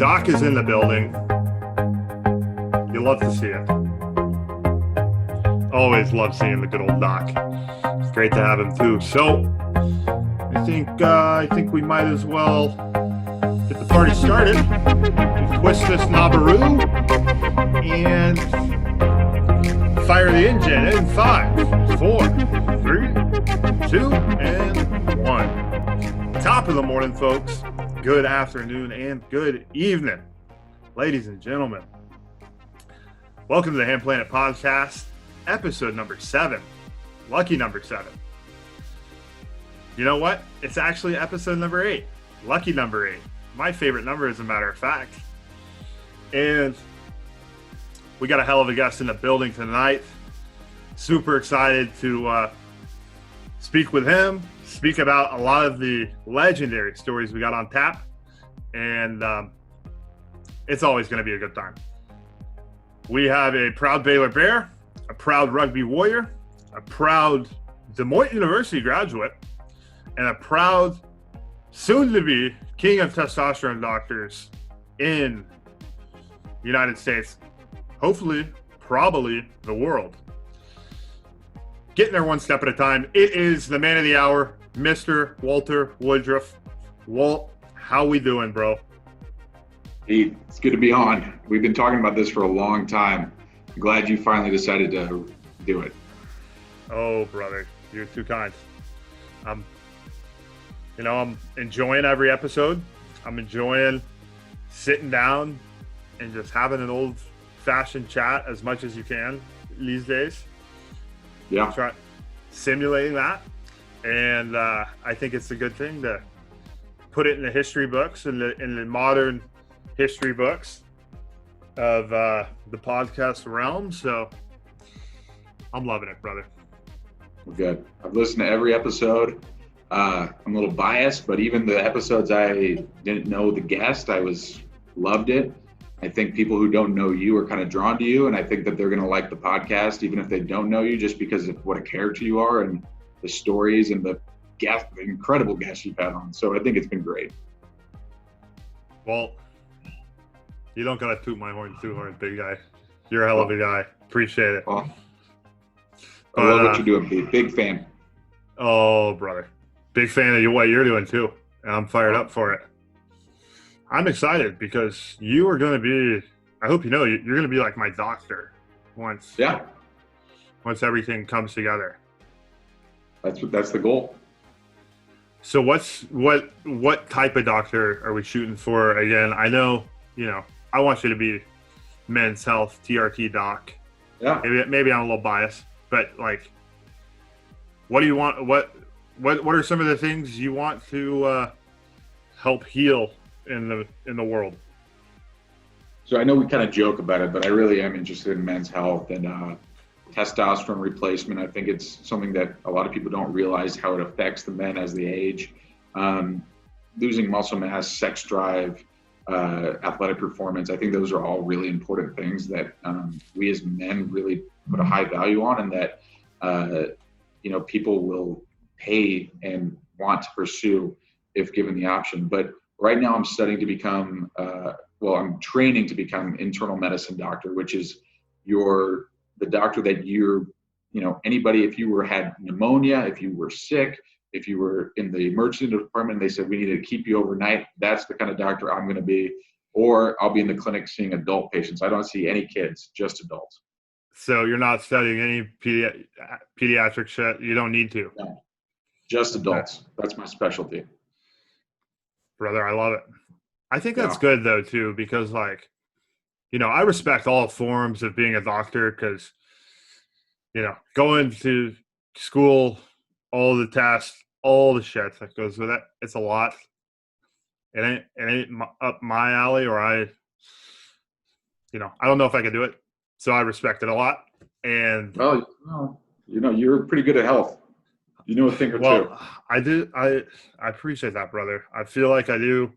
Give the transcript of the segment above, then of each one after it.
Doc is in the building. You love to see it. Always love seeing the good old Doc. It's great to have him too. So I think we might as well get the party started. Twist this knobberoo and fire the engine in 5, 4, 3, 2, and 1. Top of the morning, folks. Good afternoon and good evening, ladies and gentlemen. Welcome to the Hamm Planet Podcast, episode number 7. Lucky number 7. You know what? It's actually episode number 8. Lucky number 8. My favorite number, as a matter of fact. And we got a hell of a guest in the building tonight. Super excited to speak with him, speak about a lot of the legendary stories we got on tap. And it's always going to be a good time. We have a proud Baylor Bear, a proud Rugby Warrior, a proud Demotte University graduate, and a proud soon-to-be king of testosterone doctors in the United States. Hopefully, probably the world. Getting there one step at a time. It is the man of the hour, Mr. Walter Woodruff. Walt, how we doing, bro? Pete, it's good to be on. We've been talking about this for a long time. I'm glad you finally decided to do it. Oh, brother, you're too kind. I'm enjoying every episode. I'm enjoying sitting down and just having an old-fashioned chat as much as you can these days. Yeah. Try simulating that. And I think it's a good thing to put it in the history books, in the modern history books of the podcast realm. So I'm loving it, brother. Good. I've listened to every episode. I'm a little biased, but even the episodes I didn't know the guest, loved it. I think people who don't know you are kind of drawn to you, and I think that they're going to like the podcast, even if they don't know you, just because of what a character you are and the stories and the incredible guests you've had on. So I think it's been great. Well, you don't gotta toot my horn too hard, big guy. You're a hell of a guy. Appreciate it. Well, I love what you're doing, Pete. Big fan. Oh, brother. Big fan of what you're doing too. And I'm fired up for it. I'm excited because you are going to be, I hope you know, you're going to be like my doctor once everything comes together. That's the goal. So what type of doctor are we shooting for? Again, I know, I want you to be men's health TRT doc. Yeah. Maybe I'm a little biased, but like, what do you want? What are some of the things you want to help heal in the world? So I know we kind of joke about it, but I really am interested in men's health and testosterone replacement. I think it's something that a lot of people don't realize how it affects the men as they age. Losing muscle mass, sex drive, athletic performance. I think those are all really important things that we as men really put a high value on, and that people will pay and want to pursue if given the option. But right now I'm studying to become, I'm training to become internal medicine doctor, which is the doctor that anybody, if you had pneumonia, if you were sick, if you were in the emergency department, and they said, we need to keep you overnight, that's the kind of doctor I'm going to be. Or I'll be in the clinic seeing adult patients. I don't see any kids, just adults. So you're not studying any pediatric shit? You don't need to? No, just adults. That's my specialty. Brother, I love it. I think that's good though too, because I respect all forms of being a doctor because, going to school, all the tests, all the shit that goes with it, it's a lot. It ain't up my alley, or I don't know if I could do it. So I respect it a lot. And you're pretty good at health. You know a thing or two. I do. I appreciate that, brother. I feel like I do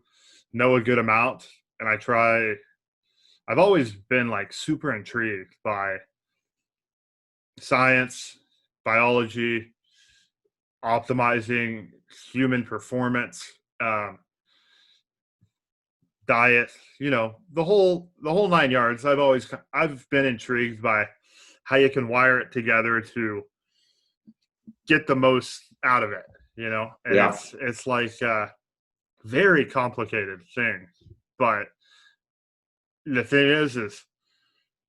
know a good amount, and I try. I've always been super intrigued by science, biology, optimizing human performance, diet, the whole 9 yards. I've been intrigued by how you can wire it together to get the most out of it, and Yeah. it's like a very complicated thing. But the thing is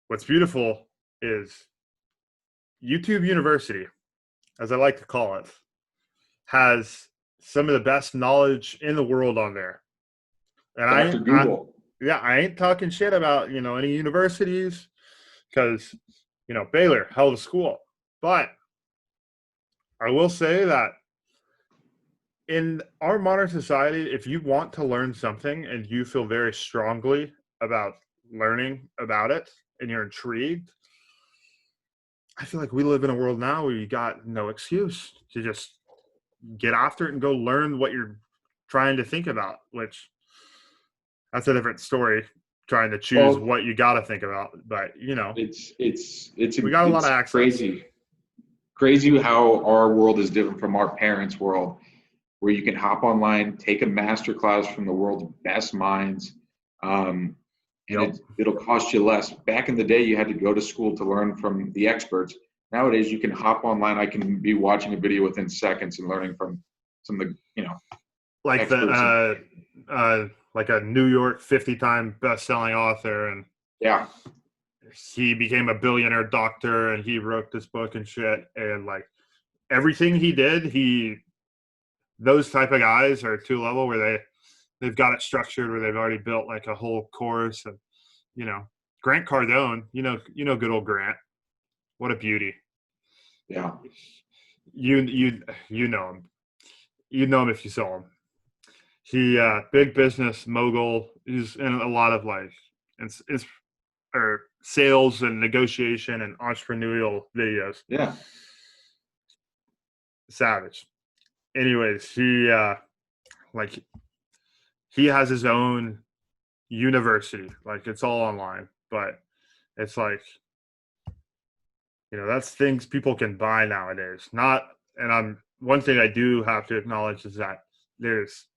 what's beautiful is YouTube University, as I like to call it, has some of the best knowledge in the world on there. And Dr. Google. I ain't talking shit about, any universities, because, Baylor, hell of a school. But I will say that in our modern society, if you want to learn something and you feel very strongly about learning about it and you're intrigued, I feel like we live in a world now where you got no excuse to just get after it and go learn what you're trying to think about, which that's a different story, trying to choose what you got to think about. But, we got a lot of access. Crazy how our world is different from our parents' world, where you can hop online, take a master class from the world's best minds, and it'll cost you less. Back in the day, you had to go to school to learn from the experts. Nowadays, you can hop online. I can be watching a video within seconds and learning from some of the, like experts. Like a New York 50-time best-selling author, and he became a billionaire doctor, and he wrote this book and shit, and like everything he did, those type of guys are to a level where they've got it structured, where they've already built like a whole course. And Grant Cardone, good old Grant, what a beauty. Yeah, you know him. You'd know him if you saw him. He big business mogul. He's in a lot of sales and negotiation and entrepreneurial videos. Yeah, savage. Anyways, he has his own university. Like, it's all online, but it's like, that's things people can buy nowadays. One thing I do have to acknowledge is that there's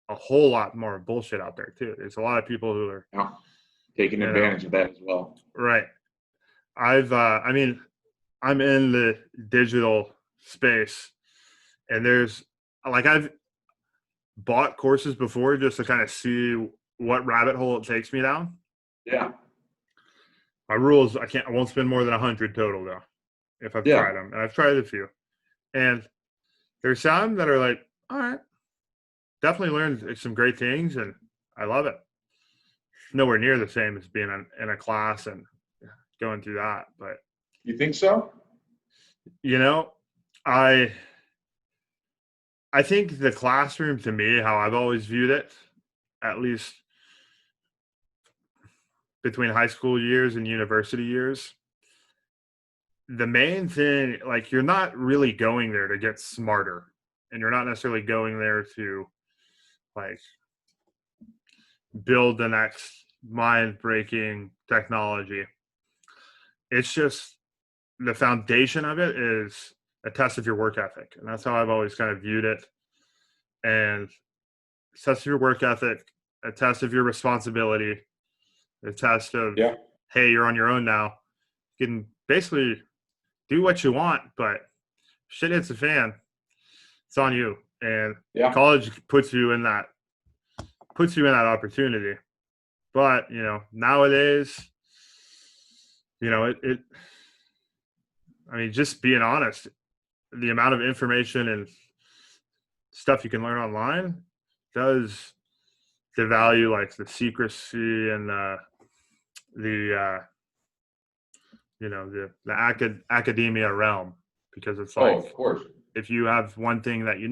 a whole lot more bullshit out there too. There's a lot of people who are taking advantage of that as well. Right. I'm in the digital space, and I've bought courses before just to kind of see what rabbit hole it takes me down. Yeah. My rules, I won't spend more than 100 total though, if I've tried them. And I've tried a few. And there's some that are like, all right, definitely learned some great things, and I love it. Nowhere near the same as being in a class and going through that. But you think so? I think the classroom, to me, how I've always viewed it, at least between high school years and university years, the main thing, like, you're not really going there to get smarter, and you're not necessarily going there to like build the next mind-breaking technology. It's just the foundation of it is a test of your work ethic, and that's how I've always kind of viewed it. And a test of your work ethic, a test of your responsibility, a test of hey, you're on your own now. You can basically do what you want, but shit hits the fan, it's on you. And college puts you in that opportunity. But nowadays, just being honest, the amount of information and stuff you can learn online does devalue like the secrecy and the academia realm, because it's like, of course, if you have one thing that you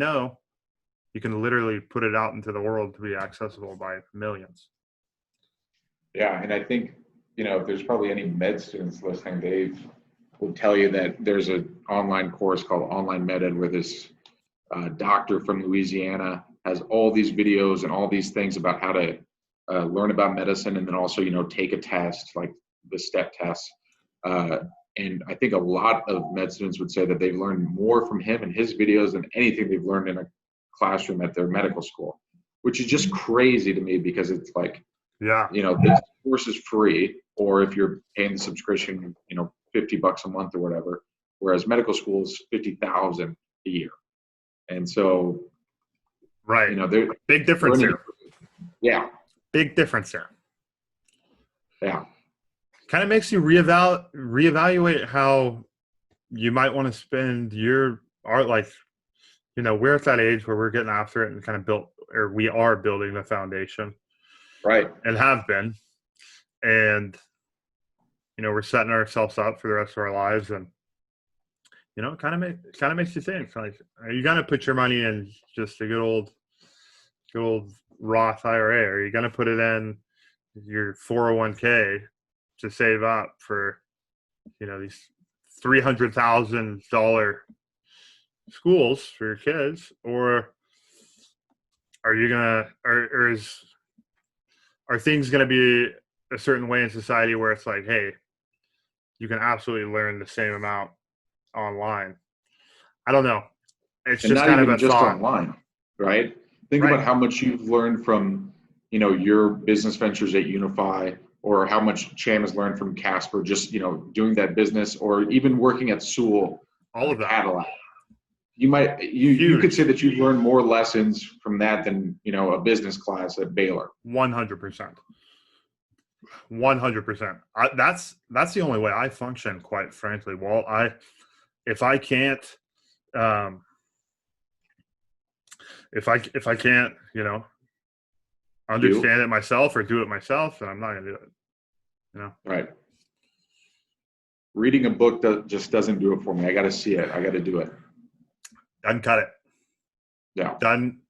can literally put it out into the world to be accessible by millions. Yeah, and I think, if there's probably any med students listening, they will tell you that there's an online course called Online Med Ed, where this doctor from Louisiana has all these videos and all these things about how to learn about medicine, and then also, take a test, like the step tests. And I think a lot of med students would say that they've learned more from him and his videos than anything they've learned in a classroom at their medical school, which is just crazy to me because it's like, Yeah. this course is free, or if you're paying the subscription, $50 a month or whatever, whereas medical school is $50,000 a year. And so, Right. they're Big difference learning. there. Yeah. Big difference there. Yeah. Kind of makes you reevaluate how you might want to spend your art life. We're at that age where we're getting after it and kind of we are building the foundation. Right. And have been. And, we're setting ourselves up for the rest of our lives. And, it kind of makes you think, like, are you going to put your money in just a good old Roth IRA? Or are you going to put it in your 401k to save up for, these $300,000 schools for your kids? Or are you going to, are things going to be a certain way in society where it's like, hey, you can absolutely learn the same amount online? I don't know. It's and just not kind even of a just thought. Online, right? Think Right. about how much you've learned from, your business ventures at Unify, or how much Cham has learned from Casper, just, doing that business, or even working at Sewell, All of that. Cadillac. You could say that you've learned more lessons from that than, a business class at Baylor. 100%. 100%. That's the only way I function, quite frankly. Well, if I can't, if I can't, understand it myself or do it myself, then I'm not gonna do it. Right. Reading a book just doesn't do it for me. I got to see it. I got to do it. Done, cut it. Yeah. Done,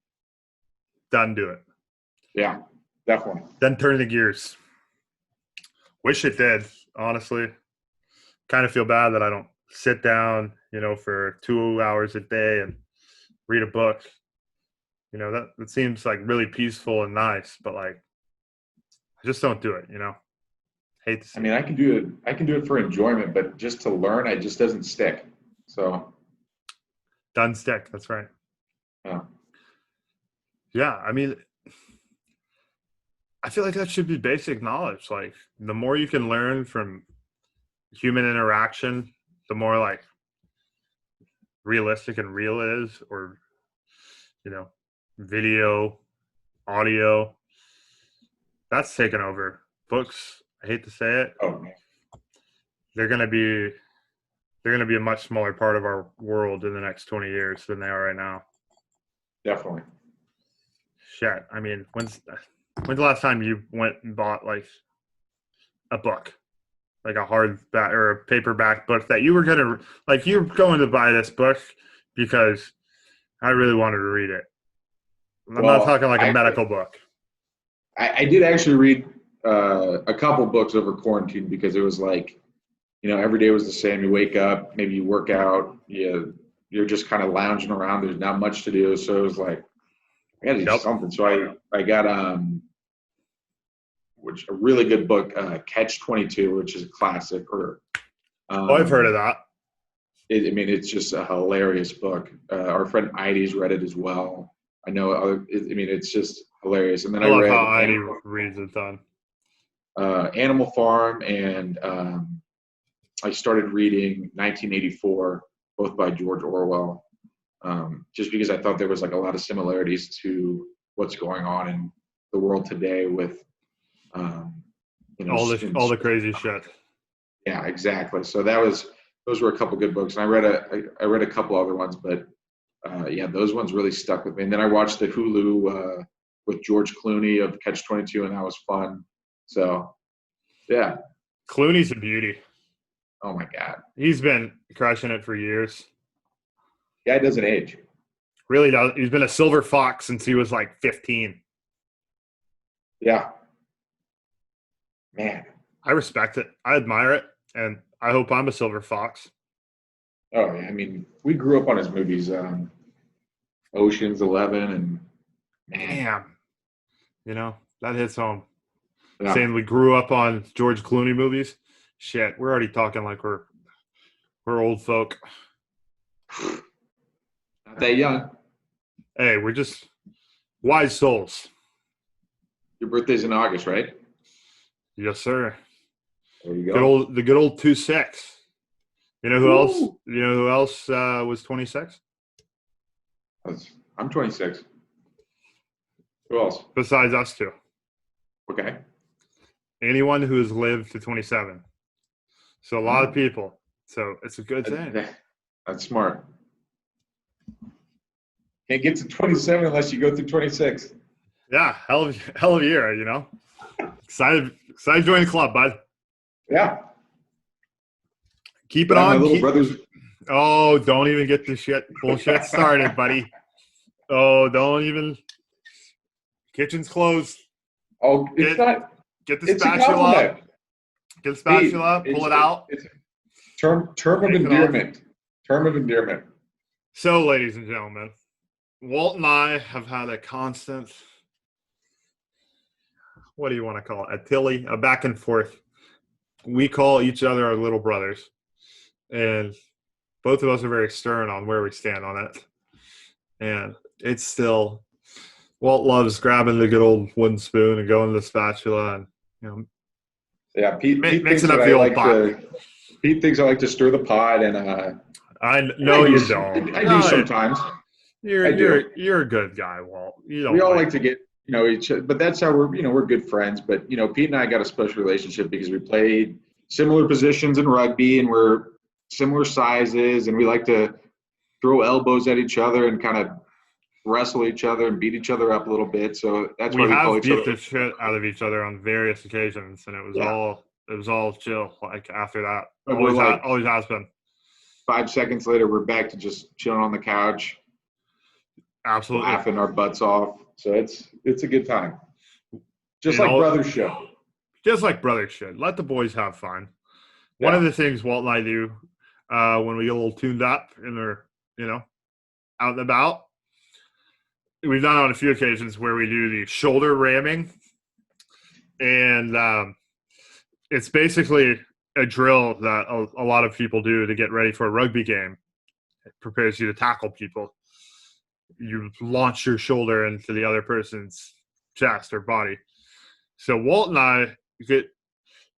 do it. Yeah, definitely. Then turn the gears. Wish it did, honestly. Kind of feel bad that I don't sit down, for 2 hours a day and read a book. That seems like really peaceful and nice, but like, I just don't do it, Hate to see I can do it. I can do it for enjoyment, but just to learn, it just doesn't stick. So. Done stick. That's right. Yeah. Yeah. I feel like that should be basic knowledge. Like, the more you can learn from human interaction, the more like realistic and real it is, or, video, audio, that's taken over. Books, I hate to say it. Oh, man. They're going to be a much smaller part of our world in the next 20 years than they are right now. Definitely. Shit. When's the last time you went and bought like a book, like a hardback or a paperback book that you were going to buy this book because I really wanted to read it? I'm not talking like a medical book. I did actually read a couple books over quarantine because it was like, every day was the same. You wake up, maybe you work out, you're just kind of lounging around. There's not much to do. So it was like, I got to do something. So I got a really good book, Catch-22, which is a classic. I've heard of that. It's just a hilarious book. Our friend Ides read it as well. I know. It's just hilarious. And then I love read how Ides reads a ton. Animal Farm, and I started reading 1984, both by George Orwell, just because I thought there was like a lot of similarities to what's going on in the world today with, all the crazy shit. Yeah, exactly. So those were a couple good books, and I read a couple other ones, but those ones really stuck with me. And then I watched the Hulu with George Clooney of Catch-22, and that was fun. So, yeah. Clooney's a beauty. Oh my God. He's been crushing it for years. Guy doesn't age. Really does. He's been a silver fox since he was like 15. Yeah. Man. I respect it. I admire it. And I hope I'm a silver fox. Oh, yeah. We grew up on his movies, Ocean's 11, and man. Damn. That hits home. Yeah. Saying we grew up on George Clooney movies. Shit, we're already talking like we're old folk. Not that young. Hey, we're Wise souls. Your birthday's in August, right? Yes, sir. There you go. The good old 2-6. You know who Ooh. else? You know who else was 26? I'm 26. Who else? Besides us two. Okay. Anyone who has lived to 27. So a lot of people. So it's a good thing. That's smart. Can't get to 27 unless you go through 26. Yeah, hell of a year, you know. Excited to join the club, bud. Yeah. Keep it on. My little brothers. Oh, don't even get the bullshit started, buddy. Oh, don't even. Kitchen's closed. Oh, it's not. Get the It's spatula up. Get the spatula up. Pull it out. It's a term of endearment. Term of endearment. So, ladies and gentlemen, Walt and I have had a constant, what do you want to call it? A back and forth. We call each other our little brothers. And both of us are very stern on where we stand on it. And it's still, Walt loves grabbing the good old wooden spoon and going to the spatula and, you know. Yeah, Pete mixing up the old pot. Pete thinks I like to stir the pot, and you don't. I do sometimes. You're a good guy, Walt. We all like to get each, but that's how we're good friends. But Pete and I got a special relationship because we played similar positions in rugby, and we're similar sizes, and we like to throw elbows at each other and kind of wrestle each other and beat each other up a little bit. So that's why we call each other. We have beat the shit out of each other on various occasions, and it was all chill. Like after that, always has been. 5 seconds later, we're back to just chilling on the couch, absolutely laughing our butts off. So it's a good time, just like brothers should. Just like brothers should. Let the boys have fun. Yeah. One of the things Walt and I do when we get a little tuned up and they're out and about. We've done it on a few occasions where we do the shoulder ramming, and it's basically a drill that a lot of people do to get ready for a rugby game. It prepares you to tackle people. You launch your shoulder into the other person's chest or body. So Walt and I get a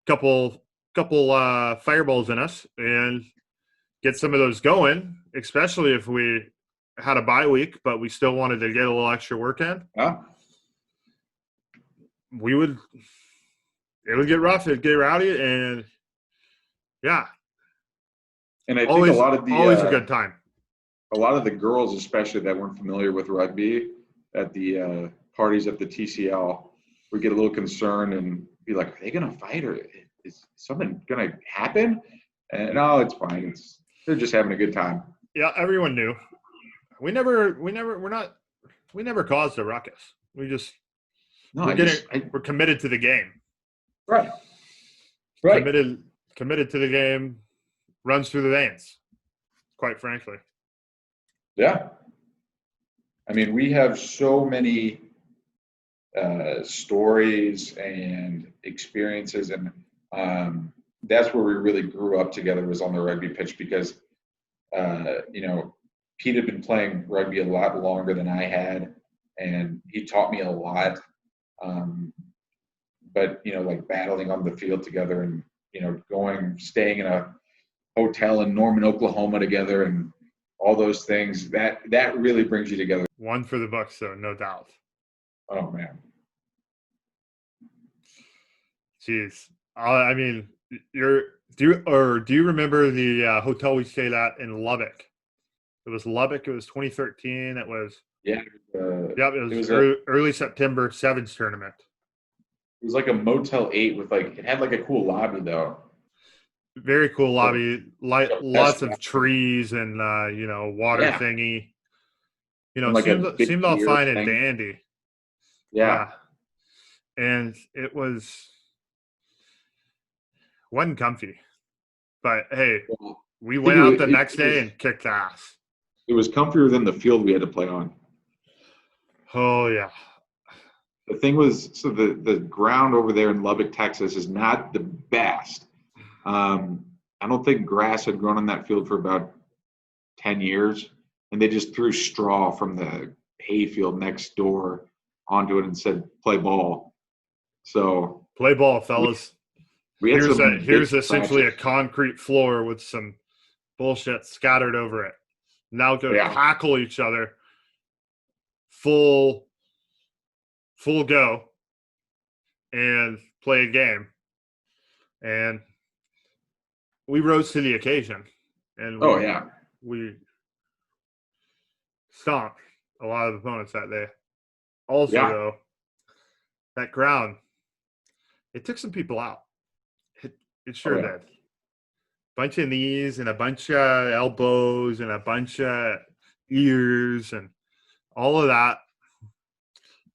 couple fireballs in us and get some of those going, especially if we had a bye week, but we still wanted to get a little extra work in. Yeah. It would get rough, it'd get rowdy, and yeah. And I think always a good time. A lot of the girls, especially that weren't familiar with rugby, at the parties at the TCL, would get a little concerned and be like, "Are they going to fight, or is something going to happen?" And no, it's fine. They're just having a good time. Yeah, everyone knew. We never caused a ruckus. We're committed to the game. Right. Committed to the game, runs through the veins, quite frankly. Yeah. I mean, we have so many stories and experiences, and that's where we really grew up together, was on the rugby pitch, because Pete had been playing rugby a lot longer than I had, and he taught me a lot. But like battling on the field together, and staying in a hotel in Norman, Oklahoma together, and all those things, that really brings you together. One for the Bucks, though, no doubt. Oh man. Jeez. I mean, do you remember the hotel we stayed at in Lubbock? It was Lubbock. It was 2013. It was it was early September Sevens tournament. It was like a Motel 8 with it had like a cool lobby though. Very cool lobby, lots of trees and water thingy. Seemed all fine and dandy. Yeah. And it wasn't comfy. But hey, we went out the next day and kicked ass. It was comfier than the field we had to play on. Oh yeah. The thing was, so the ground over there in Lubbock, Texas is not the best. I don't think grass had grown on that field for about 10 years, and they just threw straw from the hayfield next door onto it and said, "Play ball." So Play ball, fellas. we had Here's essentially a practice. concrete floor with some bullshit scattered over it. Now go tackle each other. Full go and play a game. And we rose to the occasion. And we stomped a lot of opponents that day. Also, though, that ground, it took some people out. It sure did. Bunch of knees and a bunch of elbows and a bunch of ears and all of that.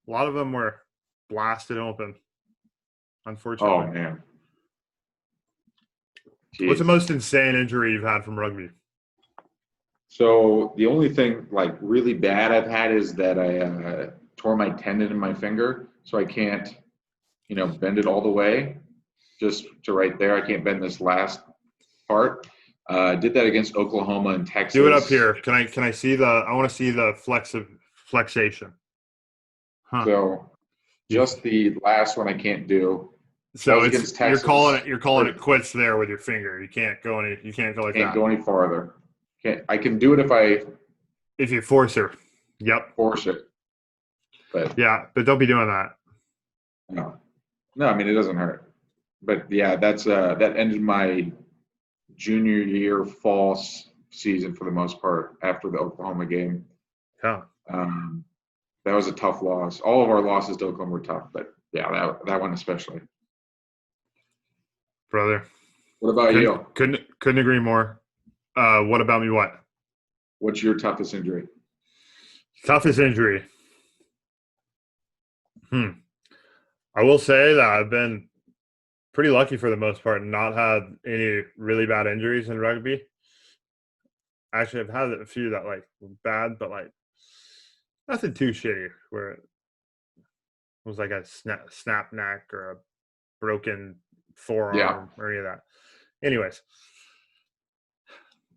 A lot of them were blasted open, unfortunately. Oh, man. Jeez. What's the most insane injury you've had from rugby? So the only thing like really bad I've had is that I tore my tendon in my finger, so I can't, bend it all the way. Just to right there, I can't bend this last part. Did that against Oklahoma and Texas. Do it up here. Can I see I want to see the flexation. Huh. So just the last one I can't do. So you're calling it quits there with your finger. You can't go like that. Can't go any farther. I can do it if you force her. Yep. Force it. But don't be doing that. No, I mean it doesn't hurt. But yeah, that ended my junior year fall season for the most part after the Oklahoma game. Yeah. That was a tough loss. All of our losses to Oklahoma were tough, but yeah, that one especially. Brother. What about you? Couldn't agree more. What about me? What? What's your toughest injury? Toughest injury. I will say that I've been pretty lucky for the most part and not had any really bad injuries in rugby. Actually, I've had a few that were bad, but nothing too shitty where it was like a snap neck or a broken forearm or any of that. Anyways,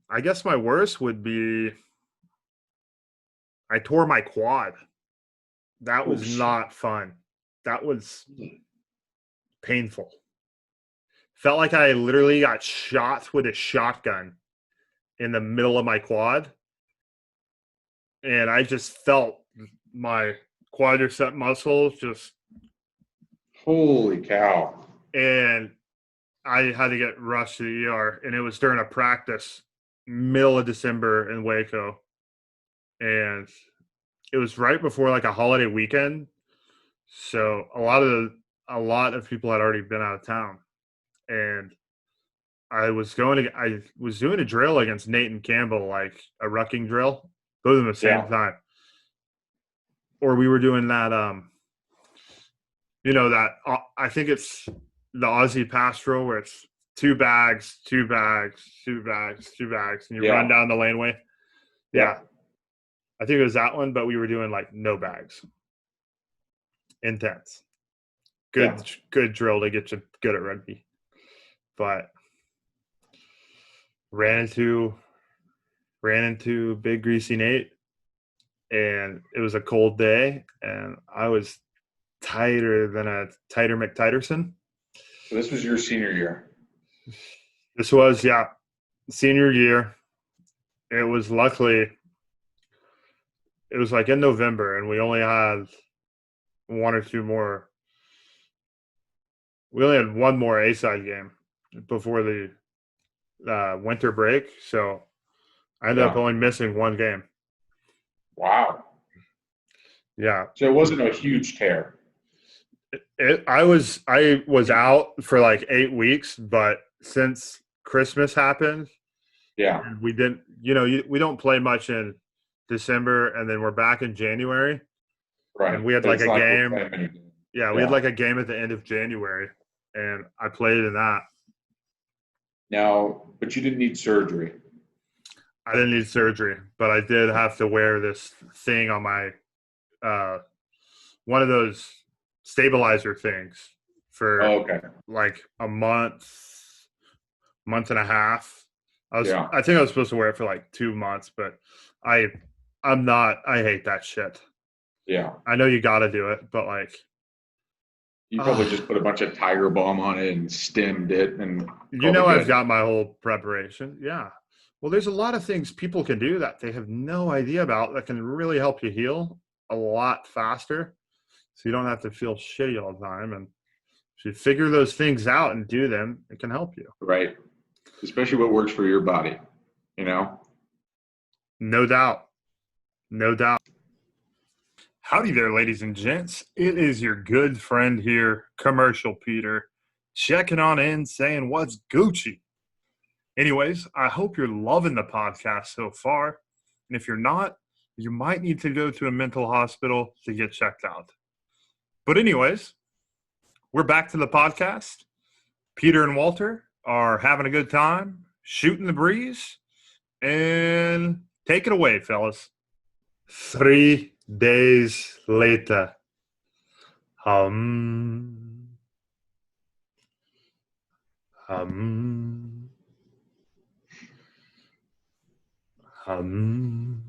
I guess my worst would be I tore my quad. That was not fun. That was painful. Felt like I literally got shot with a shotgun in the middle of my quad. And I just felt my quadricep muscles just. Holy cow. And I had to get rushed to the ER. And it was during a practice, middle of December in Waco. And it was right before a holiday weekend. So a lot of people had already been out of town. And I was doing a drill against Nathan Campbell, a rucking drill, both at the same time. Or we were doing that, I think it's the Aussie pass drill where it's 2 bags, 2 bags, 2 bags, 2 bags, and you run down the laneway. Yeah. I think it was that one, but we were doing no bags. Intense. Good drill to get you good at rugby. But ran into Big Greasy Nate, and it was a cold day, and I was tighter than a tighter McTiterson. So this was your senior year? This was, senior year. It was luckily – it was in November, and we only had one or two more. We only had one more A-side game before the winter break, so I ended up only missing one game. Wow. Yeah. So it wasn't a huge tear. I was out for 8 weeks, but since Christmas happened, we didn't. We don't play much in December, and then we're back in January. Right. And we had a game. Yeah, we had a game at the end of January, and I played in that. Now, but you didn't need surgery. I didn't need surgery, but I did have to wear this thing on my one of those stabilizer things for a month and a half. I think I was supposed to wear it for 2 months, but I hate that shit. Yeah. I know you got to do it, but like, You probably just put a bunch of Tiger Balm on it and stemmed it and you called it know, I've good. got my whole preparation. Yeah. Well, there's a lot of things people can do that they have no idea about that can really help you heal a lot faster. So you don't have to feel shitty all the time. And if you figure those things out and do them, it can help you. Right. Especially what works for your body, you know? No doubt. No doubt. Howdy there, ladies and gents. It is your good friend here, Commercial Peter, checking on in, saying what's Gucci. Anyways, I hope you're loving the podcast so far. And if you're not, you might need to go to a mental hospital to get checked out. But anyways, we're back to the podcast. Peter and Walter are having a good time, shooting the breeze, and take it away, fellas. 3 days later. Hum. Hum. Hum.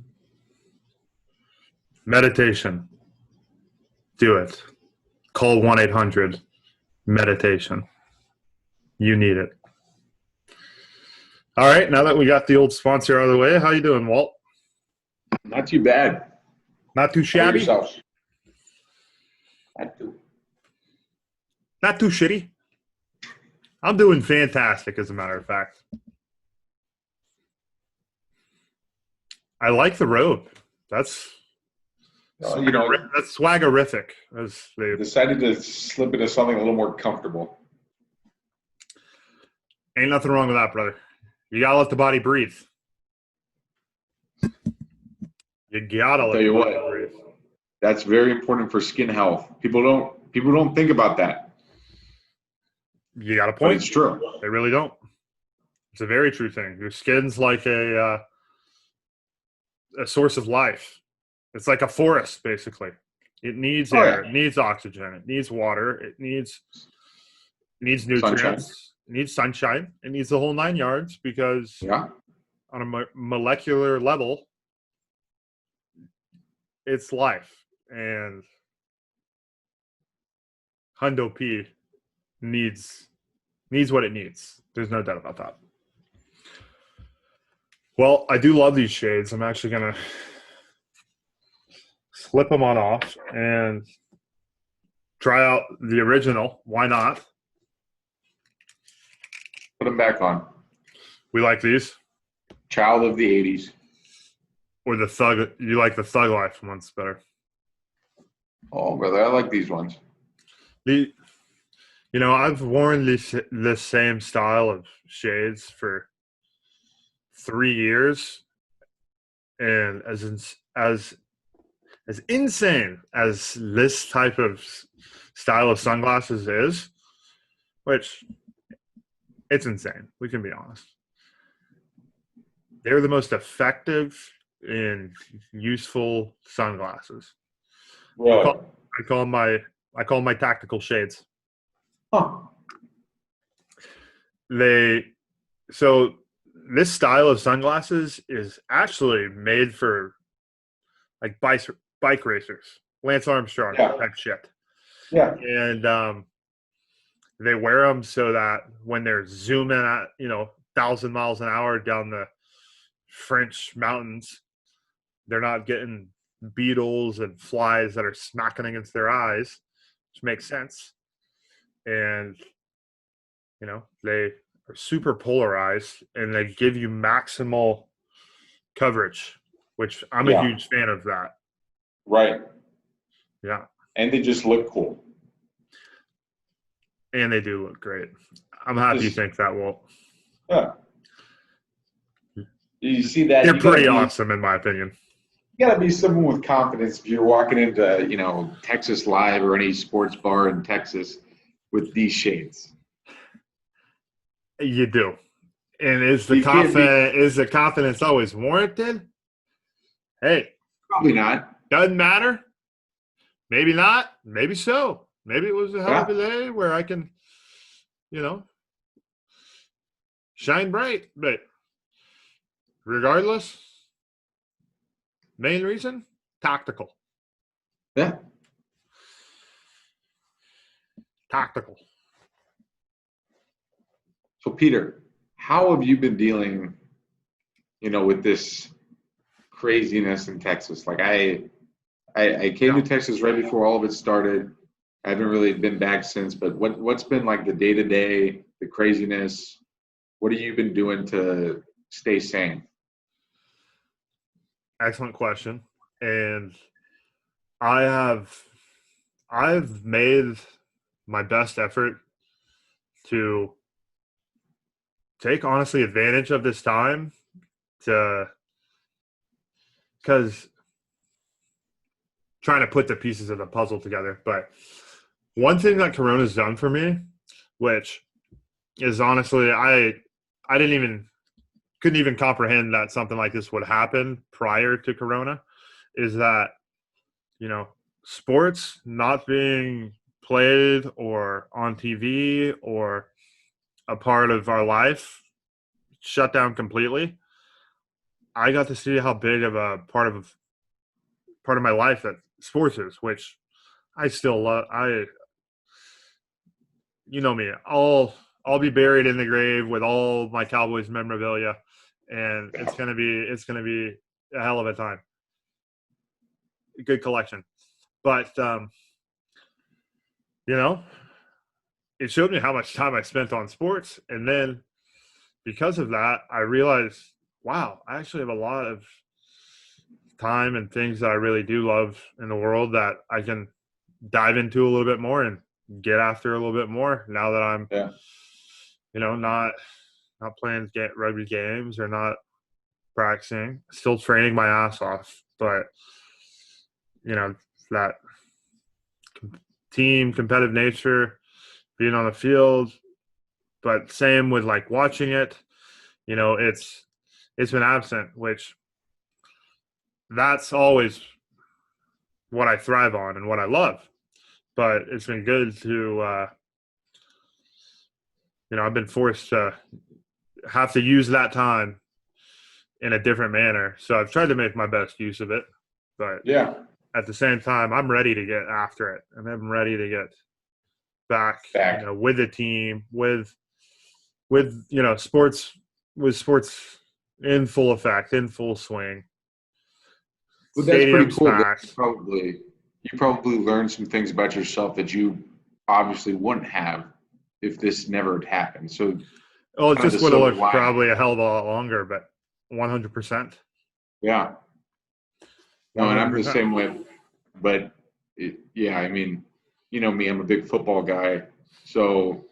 Meditation. Do it. Call 1-800-MEDITATION. You need it. All right, now that we got the old sponsor out of the way, how you doing, Walt? Not too bad. Not too How about shabby? yourselves? Not too. Not too shitty? I'm doing fantastic, as a matter of fact. I like the robe. That's You know, that's swaggerific, as they decided to slip into something a little more comfortable. ain't nothing wrong with that, brother. You gotta let the body breathe. You gotta let Tell you the body what. breathe. That's very important for skin health. People don't think about that, You got a but point. it's true. They really don't. It's a very true thing. Your skin's like a source of life. It's like a forest, basically. It needs air. Yeah. It needs oxygen. It needs water. It needs nutrients. Sunshine. It needs sunshine. It needs the whole 9 yards because Yeah. on a molecular level, it's life. And Hundo P needs what it needs. There's no doubt about that. Well, I do love these shades. I'm actually going to slip them on off and try out the original. Why not? Put them back on. We like these. Child of the 80s. Or the thug. You like the Thug Life ones better. Oh, brother, I like these ones. I've worn this same style of shades for 3 years, and as insane as this type of style of sunglasses is, which it's insane. We can be honest. They're the most effective and useful sunglasses. Really? I call my tactical shades. Huh. So this style of sunglasses is actually made for like bike racers, Lance Armstrong type shit. Yeah. And they wear them so that when they're zooming at 1,000 miles an hour down the French mountains, they're not getting beetles and flies that are smacking against their eyes, which makes sense. And they are super polarized and they give you maximal coverage, which I'm a huge fan of that. Right. Yeah. And they just look cool. And they do look great. I'm happy you think that, Walt. Yeah. You see that? They're pretty awesome, in my opinion. You got to be someone with confidence if you're walking into, Texas Live or any sports bar in Texas with these shades. You do. And is the confidence always warranted? Hey. Probably not. Doesn't matter. Maybe not. Maybe so. Maybe it was a hell of a day where I can, shine bright. But regardless, main reason, tactical. Yeah. Tactical. So Peter, how have you been dealing, with this craziness in Texas? Like I came to Texas right before all of it started. I haven't really been back since, but what's been like the day to day, the craziness? What have you been doing to stay sane? Excellent question. And I've made my best effort to take honestly advantage of this time because trying to put the pieces of the puzzle together. But one thing that Corona's done for me, which is honestly, I couldn't even comprehend that something like this would happen prior to Corona, is that, sports not being played or on TV or a part of our life shut down completely. I got to see how big of a part of my life that sports is, which I still love. You know me, I'll be buried in the grave with all my Cowboys memorabilia, and it's gonna be a hell of a time. A good collection, but it showed me how much time I spent on sports, and then because of that, I realized, wow, I actually have a lot of time and things that I really do love in the world that I can dive into a little bit more and get after a little bit more now that I'm, not playing rugby games or not practicing, still training my ass off, but that team competitive nature, being on the field, but same with like watching it, it's been absent, which that's always what I thrive on and what I love. But it's been good to, I've been forced to have to use that time in a different manner. So I've tried to make my best use of it. But at the same time, I'm ready to get after it. And I'm ready to get back. With the team, with sports, with sports in full effect, in full swing. Well, that's pretty cool. You probably learned some things about yourself that you obviously wouldn't have if this never had happened. So, it just would have looked probably a hell of a lot longer, but 100%. Yeah. No, 100%. And I'm the same way. But I mean, you know me, I'm a big football guy. So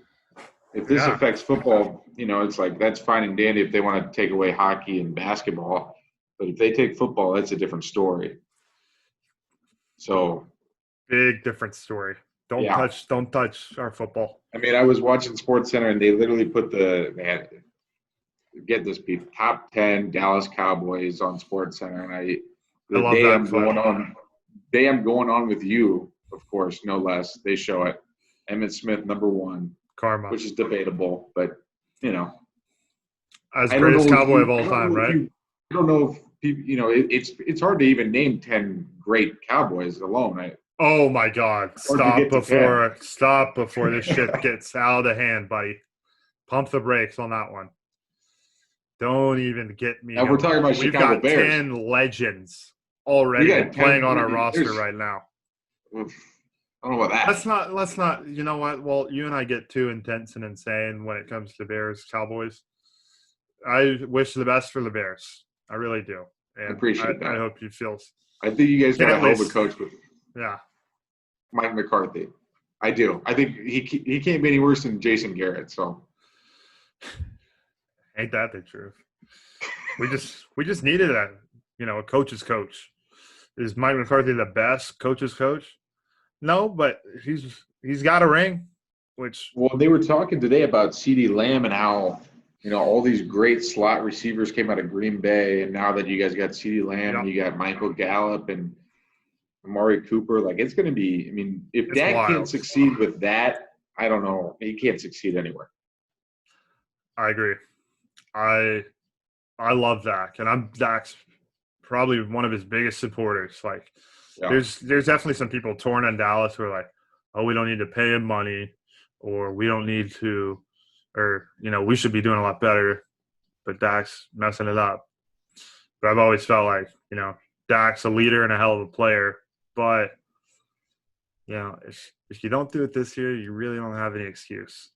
if this affects football, it's like that's fine and dandy if they want to take away hockey and basketball. But if they take football, that's a different story. So big different story. Don't touch our football. I mean, I was watching Sports Center and they literally put get this, people, top 10 Dallas Cowboys on Sports Center, and the day I'm going on with you, of course, no less. They show it. Emmitt Smith, number 1. Karma, which is debatable, but as greatest Cowboy of all time, right? I don't know if people, it's hard to even name 10 great Cowboys alone. Oh my God! Stop before this shit gets out of hand, buddy. Pump the brakes on that one. Don't even get me. Now we're talking about Chicago Bears. We've got 10 legends already playing on our roster right now. I don't know about that. Let's not. You know what? Well, you and I get too intense and insane when it comes to Bears Cowboys. I wish the best for the Bears. I really do. And I appreciate that. I hope you feel. I think you guys got a hell of a coach with Mike McCarthy. I do. I think he can't be any worse than Jason Garrett. So ain't that the truth? We just needed a coach's coach. Is Mike McCarthy the best coach's coach? No, but he's got a ring. Well, they were talking today about CeeDee Lamb and how all these great slot receivers came out of Green Bay, and now that you guys got CeeDee Lamb, and you got Michael Gallup and Amari Cooper, like it's going to be. I mean, if Dak can't succeed with that, I don't know. He can't succeed anywhere. I agree. I love Dak, and I'm Dak's probably one of his biggest supporters. Like, Yeah. There's definitely some people torn on Dallas who are like, oh, we don't need to pay him money, or we don't need to, or, we should be doing a lot better, but Dak's messing it up. But I've always felt like, Dak's a leader and a hell of a player, but, if you don't do it this year, you really don't have any excuse.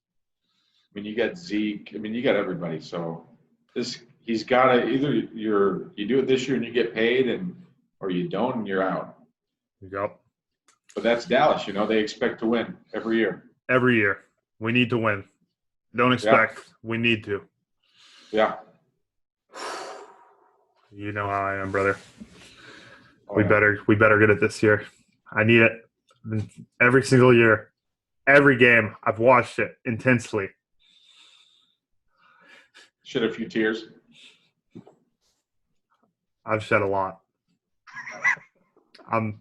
I mean, you got Zeke. I mean, you got everybody. So he's got to either you do it this year and you get paid, or you don't and you're out. Yep. But that's Dallas. They expect to win every year. Every year, we need to win. Don't expect. We need to. Yeah. You know how I am, brother. Oh, we better get it this year. I need it every single year. Every game, I've watched it intensely. Shed a few tears. I've shed a lot. I'm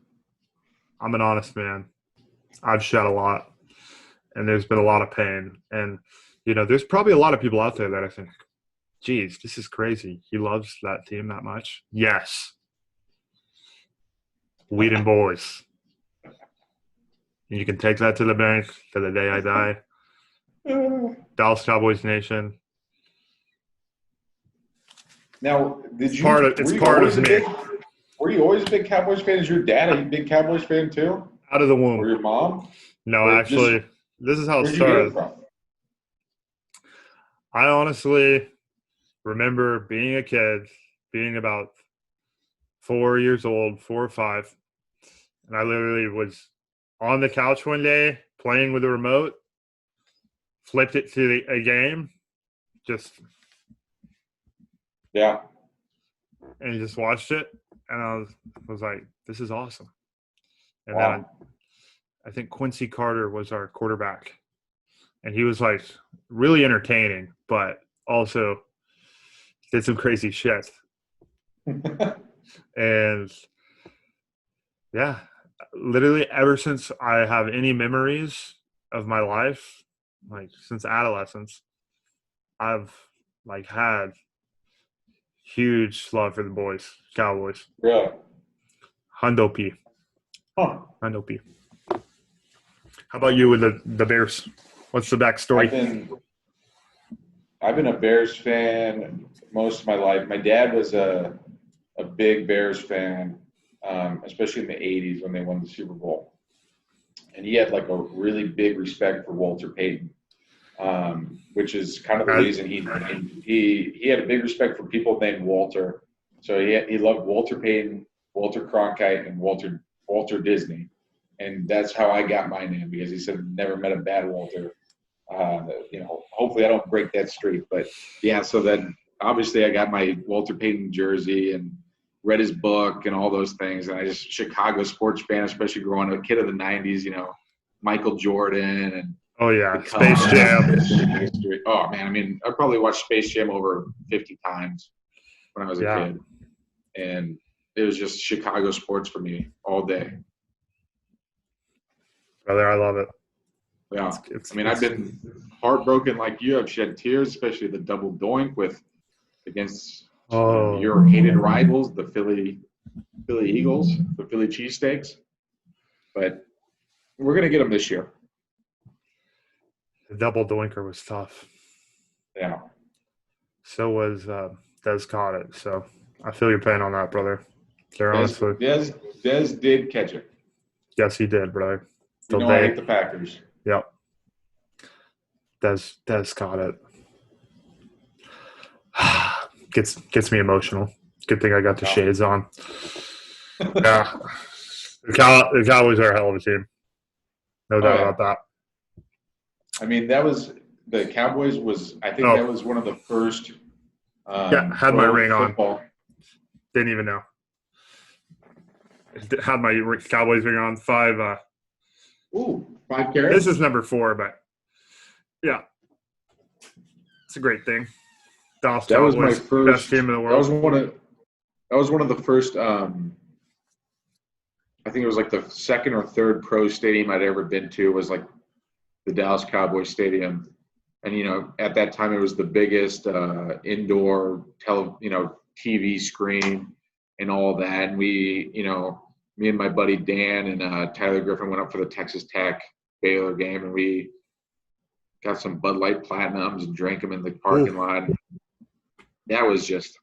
an honest man. I've shed a lot, and there's been a lot of pain. And there's probably a lot of people out there that I think, geez, this is crazy. He loves that team that much. Yes. Whedon boys. You can take that to the bank to the day I die. Dallas Cowboys Nation. Now, It's part of me. Were you always a big Cowboys fan? Is your dad a big Cowboys fan too? Out of the womb. Or your mom? No, or actually, this is how it where'd you get it started. from? I honestly remember being a kid, being about 4 years old, 4 or 5, and I literally was on the couch one day playing with the remote, flipped it to a game, and just watched it, and I was like, this is awesome. And then I think Quincy Carter was our quarterback, and he was like really entertaining, but also did some crazy shit. And yeah, literally ever since I have any memories of my life, like since adolescence, I've had huge love for the boys, Cowboys. Yeah. Hundo P. Huh. Hundo P. How about you with the Bears? What's the backstory? I've been a Bears fan most of my life. My dad was a big Bears fan, especially in the 80s when they won the Super Bowl. And he had like a really big respect for Walter Payton, which is kind of the reason he had a big respect for people named Walter. So he loved Walter Payton, Walter Cronkite, and Walter Disney. And that's how I got my name, because he said never met a bad Walter. Hopefully I don't break that streak. But yeah, so then obviously I got my Walter Payton jersey and read his book and all those things. And I just Chicago sports fan, especially growing up, a kid of the 90s, Michael Jordan and oh yeah, Space Jam. Oh man, I mean, I probably watched Space Jam over 50 times when I was a kid. And it was just Chicago sports for me all day. Brother, I love it. Yeah. I've been heartbroken like you. I've shed tears, especially the double doink against your hated rivals, the Philly Eagles, the Philly cheesesteaks. But we're going to get them this year. The double doinker was tough. Yeah. So was Des caught it. So I feel your pain on that, brother. Des did catch it. Yes, he did, brother. I hate the Packers. Yep. Des caught it. Gets me emotional. Good thing I got the shades on. Yeah. The Cowboys are a hell of a team. No doubt about that. I mean, that was – the Cowboys was – I think that was one of the first had my ring football. on. Didn't even know. Had my Cowboys ring on. 5 5 carats? This is number 4, but yeah. It's a great thing. Dallas Cowboys, was my first best team in the world. That was one of the first I think it was like the second or third pro stadium I'd ever been to, was like the Dallas Cowboys Stadium. And, at that time it was the biggest indoor TV screen and all that. And we, me and my buddy Dan and Tyler Griffin went up for the Texas Tech Baylor game, and we got some Bud Light Platinums and drank them in the parking lot. That was just,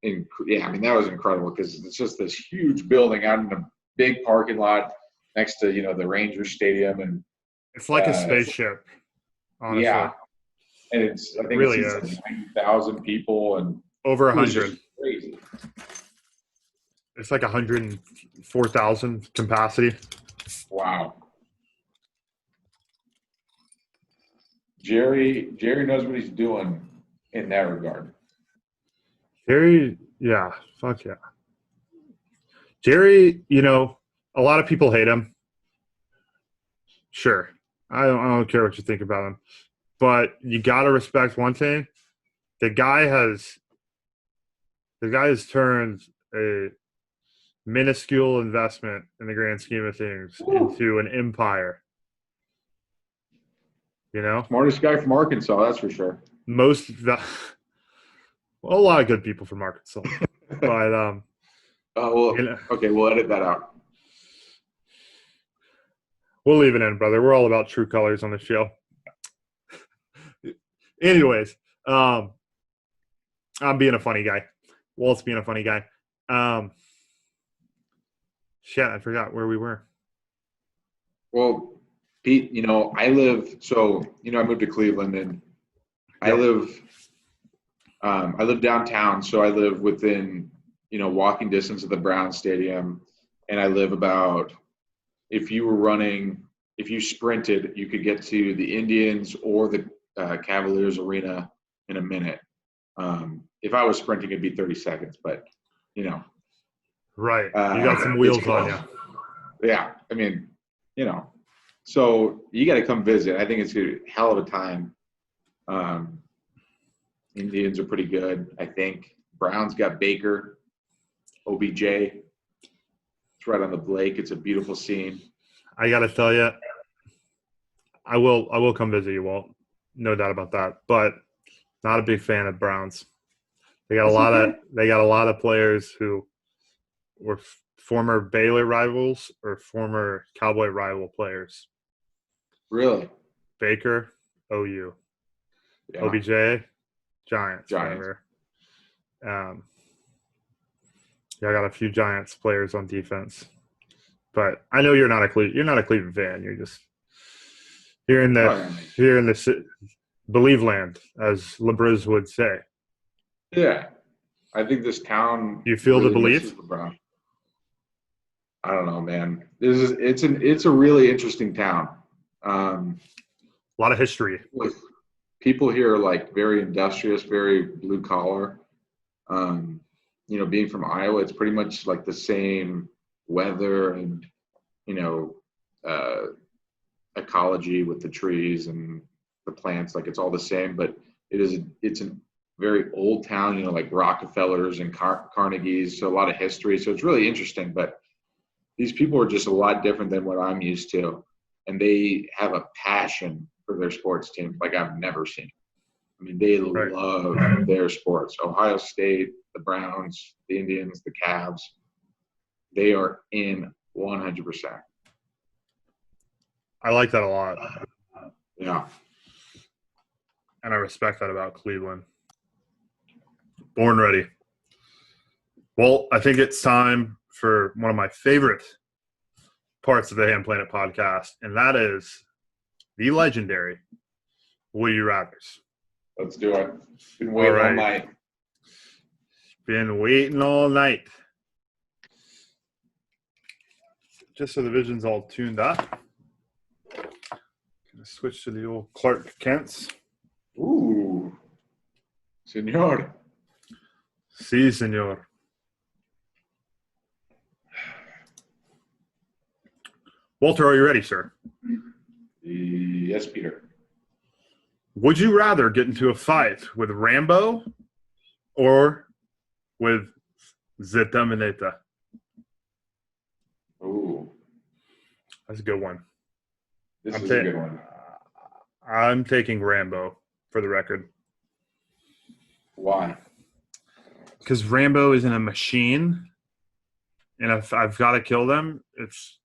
that was incredible because it's just this huge building out in a big parking lot next to, the Rangers Stadium. And it's like a spaceship, honestly. Yeah. And I think it really it's like 90,000 people and over 100. It was crazy. It's like 104,000 capacity. Wow. Jerry knows what he's doing in that regard. Jerry, yeah, fuck yeah. Jerry, a lot of people hate him. Sure. I don't care what you think about him. But you got to respect one thing. The guy has turned a minuscule investment in the grand scheme of things into an empire. Smartest guy from Arkansas, that's for sure. A lot of good people from Arkansas. But okay, we'll edit that out. We'll leave it in, brother. We're all about true colors on the show. Anyways, I'm being a funny guy. Walt's being a funny guy. Shit, I forgot where we were. Well, Pete, I moved to Cleveland, and I live downtown, so I live within, walking distance of the Browns Stadium, and I live about, if you sprinted, you could get to the Indians or the Cavaliers Arena in a minute. If I was sprinting, it'd be 30 seconds, but, Right. You got some wheels on you. Yeah. So you got to come visit. I think it's a hell of a time. Indians are pretty good, I think. Browns got Baker, OBJ. It's right on the Blake. It's a beautiful scene. I got to tell you, I will come visit you, Walt. No doubt about that. But not a big fan of Browns. They got a lot of players who were former Baylor rivals or former Cowboy rival players. Really? Baker, OU. Yeah. OBJ, Giants. Remember. I got a few Giants players on defense. But I know you're not a Cleveland fan. You're in the believe land, as LeBriz would say. Yeah, I think this town. You feel really the belief? I don't know, man. It's a really interesting town. A lot of history. People here are like very industrious, very blue collar. Being from Iowa, it's pretty much like the same weather and ecology with the trees and the plants. Like it's all the same, but it's a very old town. Like Rockefellers and Carnegies, so a lot of history. So it's really interesting. But these people are just a lot different than what I'm used to, and they have a passion for their sports team like I've never seen. They love their sports. Ohio State, the Browns, the Indians, the Cavs, they are in 100%. I like that a lot. Yeah. And I respect that about Cleveland. Born ready. Well, I think it's time for one of my favorite parts of the Hamm Planet Podcast, and that is the legendary Would You Rathers. Let's do it. Been waiting all night. Been waiting all night. Just so the vision's all tuned up. Gonna switch to the old Clark Kent's. Ooh. Senor. Si, senor. Walter, are you ready, sir? Yes, Peter. Would you rather get into a fight with Rambo or with the Demotte? Ooh. That's a good one. This is a good one. I'm taking Rambo, for the record. Why? Because Rambo isn't a machine, And if I've got to kill them, it's,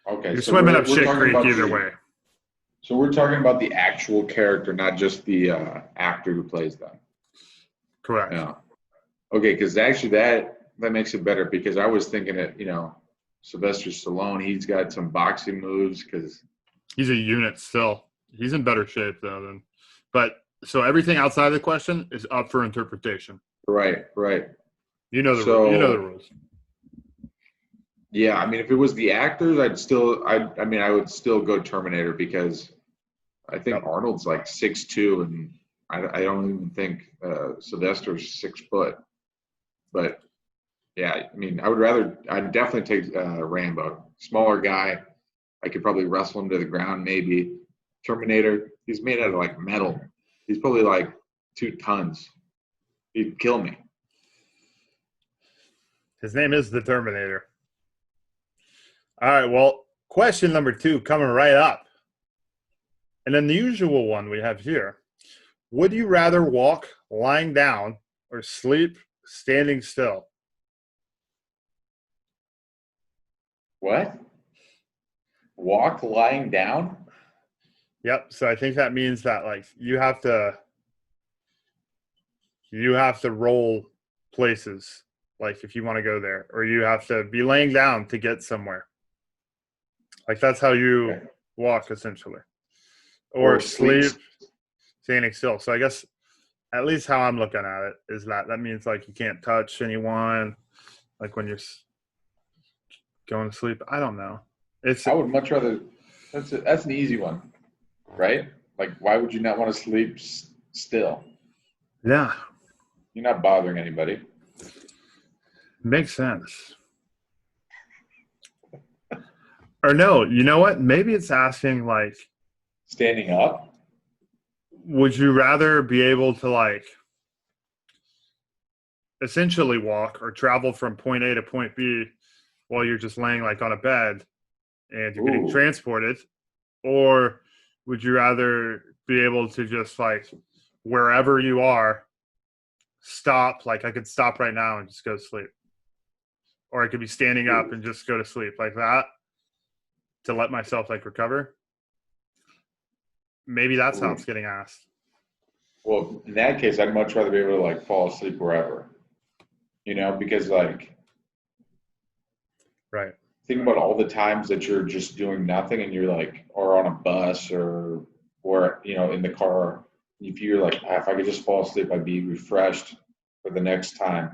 Okay, you're so swimming up we're shit talking creek about either way. So we're talking about the actual character, not just the actor who plays them. Correct. Yeah. Okay, because actually that makes it better, because I was thinking that, Sylvester Stallone, he's got some boxing moves because He's a unit still. He's in better shape though so everything outside of the question is up for interpretation. right. You know the rules. Yeah, I mean, if it was the actors, I would still go Terminator, because I think Arnold's like 6'2", and I don't even think Sylvester's 6 foot. But yeah, I mean, I'd definitely take Rambo. Smaller guy, I could probably wrestle him to the ground maybe. Terminator, he's made out of like metal. He's probably like 2 tons. He'd kill me. His name is the Terminator. All right, well, question number 2 coming right up. An unusual one we have here. Would you rather walk lying down or sleep standing still? What? Walk lying down? Yep. So I think that means that like you have to roll places, like if you want to go there, or you have to be laying down to get somewhere. Like that's how you walk essentially, or sleep standing still. So I guess at least how I'm looking at it is that means like you can't touch anyone, like when you're going to sleep. I don't know. I would much rather. That's an easy one, right? Like, why would you not want to sleep still? Yeah. You're not bothering anybody. Makes sense. Or no, you know what? Maybe it's asking like, standing up. Would you rather be able to like essentially walk or travel from point A to point B while you're just laying like on a bed and you're getting transported? Or would you rather be able to just like wherever you are, stop, like I could stop right now and just go to sleep? Or I could be standing up and just go to sleep like that to let myself like recover? Maybe that's how it's getting asked. Well, in that case, I'd much rather be able to like fall asleep wherever, because like, right. Think about all the times that you're just doing nothing and you're like, or on a bus or in the car. If you're like, if I could just fall asleep, I'd be refreshed for the next thing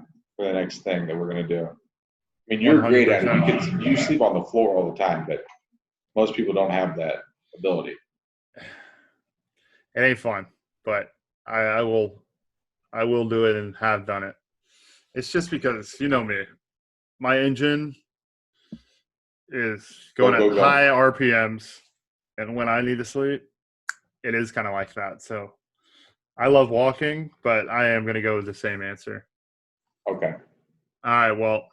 that we're going to do. I mean, you're 100%. Great at it. You sleep on the floor all the time, but most people don't have that ability. It ain't fun, but I will do it and have done it. It's just because, you know me, my engine is going at high RPMs, and when I need to sleep, it is kind of like that. So I love walking, but I am going to go with the same answer. Okay. All right, well,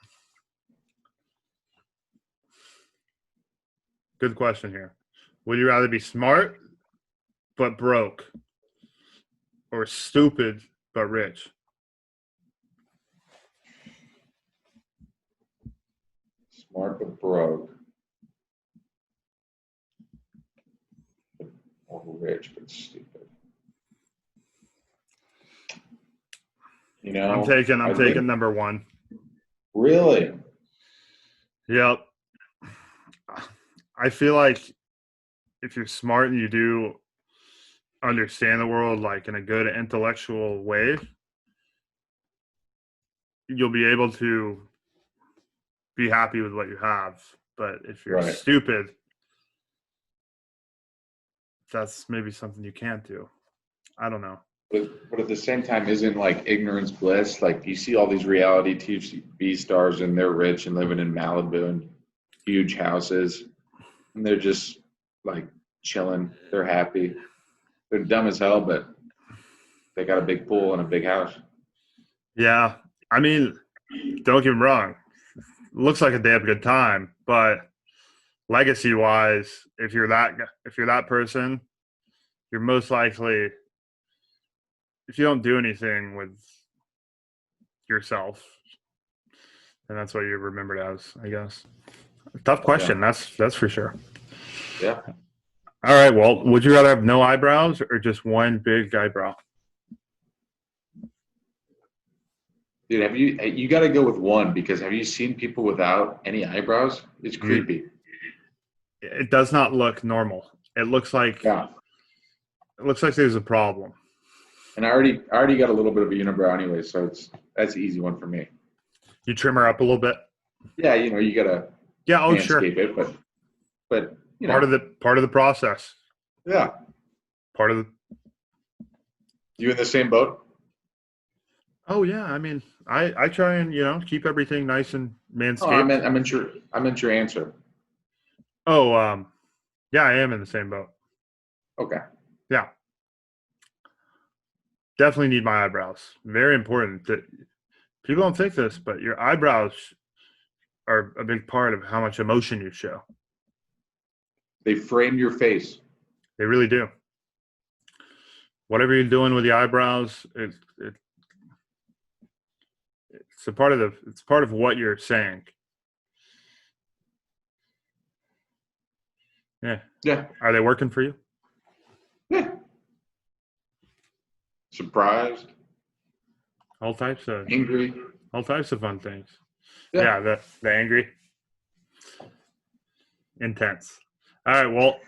good question here. Would you rather be smart but broke, or stupid but rich? Smart but broke. Or rich but stupid. I'm taking number 1. Really? Yep. I feel like if you're smart and you do understand the world like in a good intellectual way, you'll be able to be happy with what you have. But if you're stupid, that's maybe something you can't do. I don't know. But at the same time, isn't like ignorance bliss? Like you see all these reality TV stars and they're rich and living in Malibu and huge houses, and they're just like chilling. They're happy. They're dumb as hell, but they got a big pool and a big house. Yeah. I mean, don't get me wrong. Looks like a damn good time, but legacy wise, if you're that person, you're most likely, if you don't do anything with yourself, and that's what you're remembered as, I guess. Tough question. Yeah. That's for sure. Yeah. All right. Well, would you rather have no eyebrows or just one big eyebrow? Dude, you got to go with one, because have you seen people without any eyebrows? It's creepy. It does not look normal. It looks like there's a problem. And I already got a little bit of a unibrow anyway, so that's an easy one for me. You trim her up a little bit. Yeah, you gotta landscape it, but part of the process. Yeah. You in the same boat? Oh yeah, I mean, I try and keep everything nice and manscaped. Oh, I meant your answer. Oh, yeah, I am in the same boat. Okay. Yeah. Definitely need my eyebrows. Very important. That people don't think this, but your eyebrows are a big part of how much emotion you show. They frame your face. They really do. Whatever you're doing with the eyebrows, it's a part of what you're saying. Yeah. Yeah. Are they working for you? Yeah. Surprised. All types of angry. All types of fun things. Yeah, the angry. Intense. All right, well,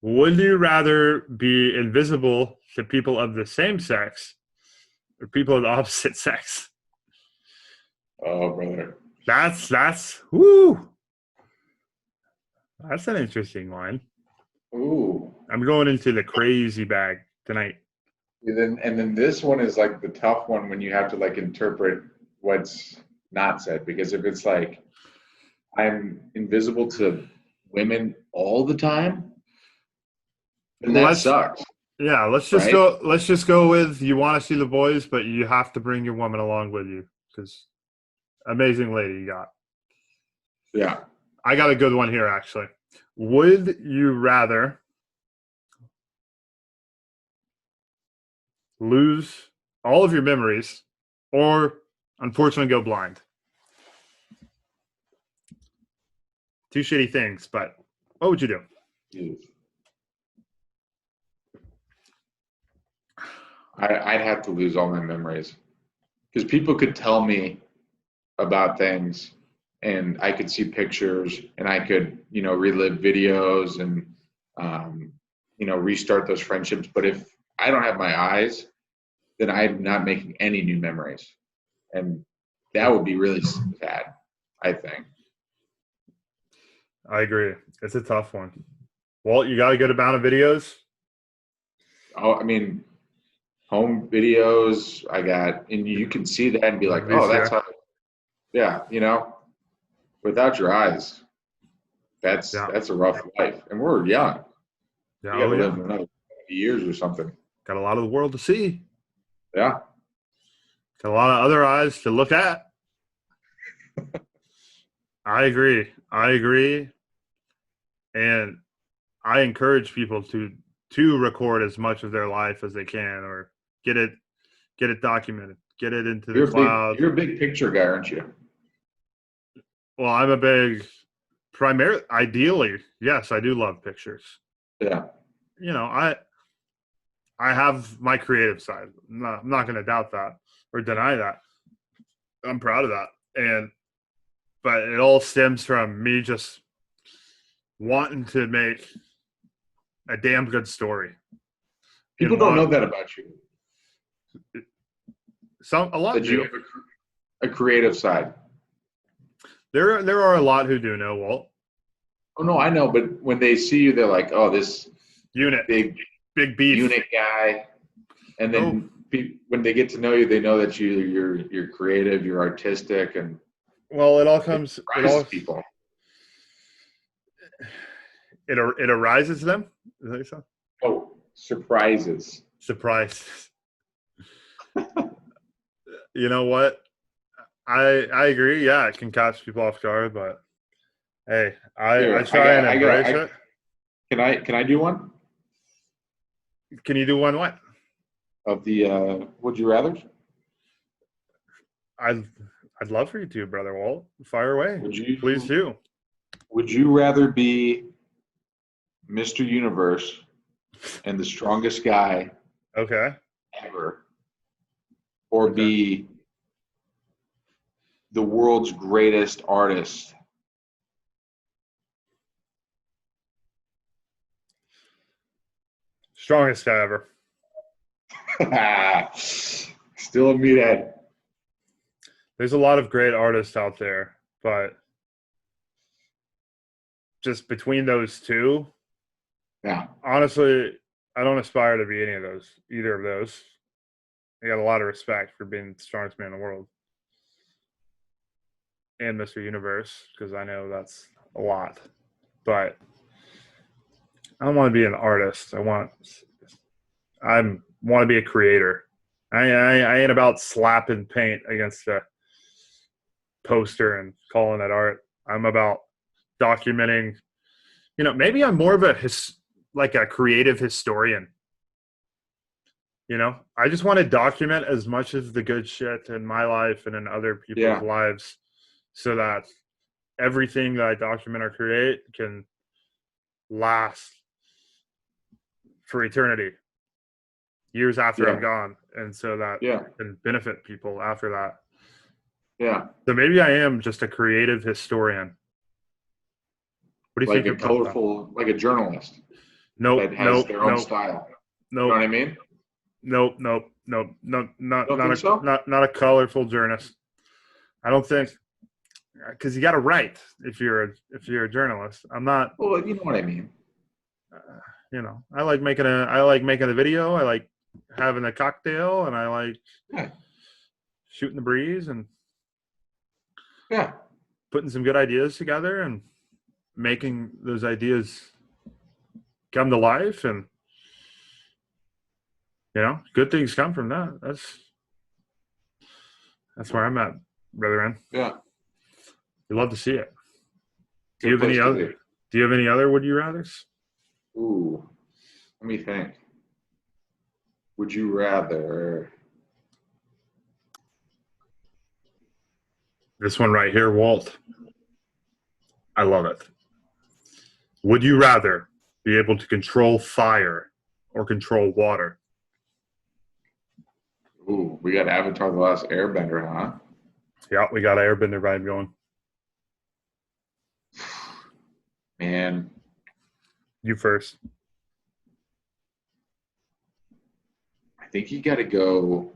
would you rather be invisible to people of the same sex or people of the opposite sex? Oh, brother. That's whoo. That's an interesting one. Ooh. I'm going into the crazy bag tonight. And then this one is like the tough one when you have to like interpret what's not said, because if it's like I'm invisible to women all the time, then that sucks. Yeah, let's just go with you want to see the boys, but you have to bring your woman along with you, because amazing lady you got. Yeah. I got a good one here, actually. Would you rather lose all of your memories or unfortunately go blind? Two shitty things, but what would you do? I'd have to lose all my memories, because people could tell me about things and I could see pictures and I could, relive videos and, restart those friendships. But if I don't have my eyes, then I'm not making any new memories. And that would be really sad, I think. I agree. It's a tough one. Well, you got a good amount of videos? Oh, I mean, home videos I got, and you can see that and be like, oh, that's how, yeah, without your eyes, that's a rough life. And we're young. Yeah, you got to live another 50 years or something. Got a lot of the world to see. Yeah. Got a lot of other eyes to look at. I agree. And I encourage people to record as much of their life as they can, or get it documented, get it into the cloud. You're a big picture guy, aren't you? Well, I'm ideally, yes, I do love pictures. Yeah. I have my creative side. I'm not going to doubt that or deny that. I'm proud of that. But it all stems from me just wanting to make a damn good story. People don't know that about you. A lot do. You have a creative side. There are a lot who do know, Walt. Oh no, I know, but when they see you, they're like, "Oh, this unit, big beef unit guy," and then when they get to know you, they know that you're creative, you're artistic, and well, it people. It arises them. Is that so? Oh, surprises. You know what? I agree. Yeah, it can catch people off guard, but hey, I try and embrace it. Can I do one? Can you do one? What? Of the would you rather? I'd love for you to, brother Walt. Fire away. Please do. Would you rather be Mr. Universe and the strongest guy ever, or be the world's greatest artist? Strongest guy ever. Still a meathead. There's a lot of great artists out there, but just between those two, honestly, I don't aspire to be either of those. I got a lot of respect for being the strongest man in the world and Mr. Universe, because I know that's a lot. But I don't want to be an artist. I want to be a creator. I ain't about slapping paint against a poster and calling it art. I'm about documenting. Maybe I'm more of a creative historian. I just want to document as much of the good shit in my life and in other people's lives, so that everything that I document or create can last for eternity, years after I'm gone, and so that can benefit people after that. Yeah. So maybe I am just a creative historian. What do you think about colorful, like a journalist? That has their own style. You know what I mean? Nope. Not a colorful journalist. I don't think, because you got to write if you're a journalist. I'm not. Well, you know what I mean. I like making a video. I like having a cocktail, and I like shooting the breeze and putting some good ideas together and making those ideas come to life, and good things come from that. That's where I'm at, brethren. Yeah. You love to see it. Do you have any other would you rathers? Ooh, let me think. Would you rather? This one right here, Walt. I love it. Would you rather be able to control fire or control water? Ooh, we got Avatar: The Last Airbender, huh? Yeah, we got an Airbender vibe going. Man. You first. I think you got to go,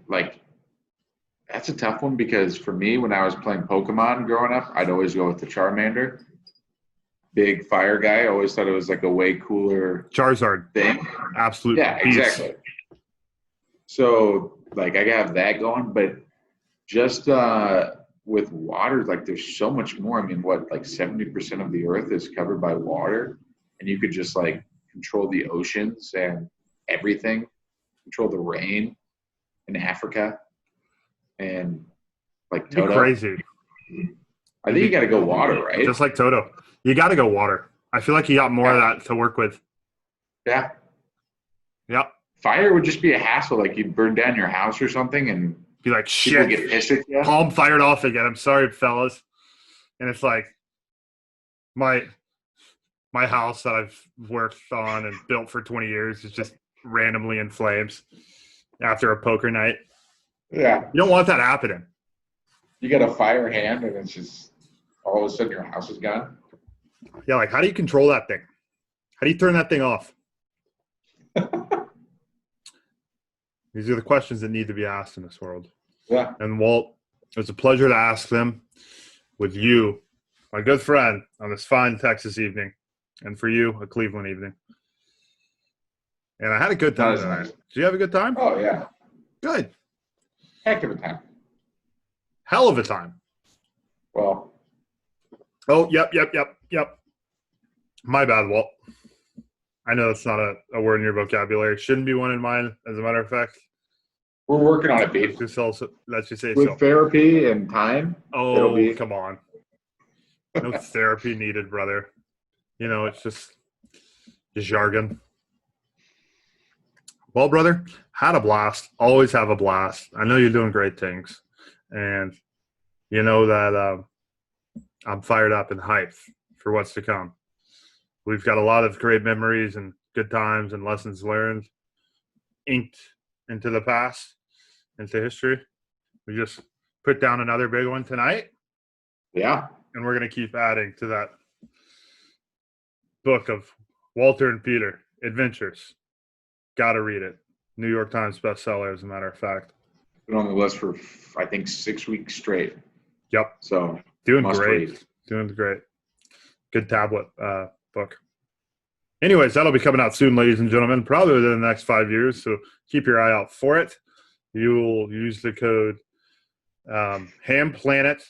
that's a tough one, because for me, when I was playing Pokemon growing up, I'd always go with the Charmander. Big fire guy. I always thought it was like a way cooler Charizard thing. Absolute beast. Exactly. So I have that going, but just with water, there's so much more. I mean, 70% of the earth is covered by water, and you could just control the oceans and everything, control the rain in Africa, and Toto. Crazy. I think you got to go water, right? Just like Toto. You got to go water. I feel like you got more of that to work with. Yeah. Yep. Fire would just be a hassle. You'd burn down your house or something and be like, shit, get pissed at you. Palm fired off again. I'm sorry, fellas. And it's my house that I've worked on and built for 20 years is just randomly in flames after a poker night. Yeah. You don't want that happening. You got a fire hand and it's just all of a sudden your house is gone. Yeah, how do you control that thing? How do you turn that thing off? These are the questions that need to be asked in this world. Yeah. And Walt, it was a pleasure to ask them with you, my good friend, on this fine Texas evening. And for you, a Cleveland evening. And I had a good time tonight. Nice. Did you have a good time? Oh, yeah. Good. Heck of a time. Hell of a time. Well. Oh, yep. My bad, Walt. I know that's not a word in your vocabulary. Shouldn't be one in mine, as a matter of fact. We're working on it, babe. Let's just say with so. Therapy and time. Oh, come on. No therapy needed, brother. It's just jargon. Well, brother, had a blast. Always have a blast. I know you're doing great things. And you know that I'm fired up and hyped for what's to come. We've got a lot of great memories and good times and lessons learned inked into the past, into history. We just put down another big one tonight. Yeah. And we're going to keep adding to that book of Walter and Peter Adventures. Got to read it. New York Times bestseller, as a matter of fact. Been on the list for, I think, 6 weeks straight. Yep. So doing great. Read. Doing great. Good tablet book. Anyways, that'll be coming out soon, ladies and gentlemen, probably within the next 5 years. So keep your eye out for it. You'll use the code Hamm Planet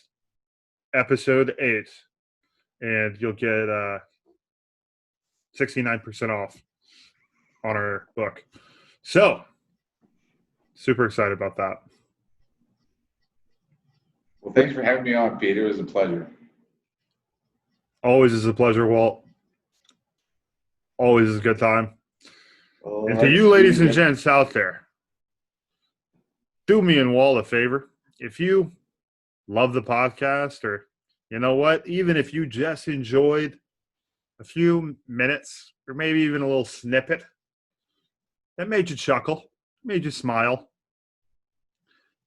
Episode 8, and you'll get 69% off on our book. So, super excited about that. Well, thanks for having me on, Peter. It was a pleasure. Always is a pleasure, Walt. Always is a good time. And to you, ladies and gents out there, do me and Walt a favor. If you love the podcast, or you know what, even if you just enjoyed a few minutes or maybe even a little snippet that made you chuckle, made you smile,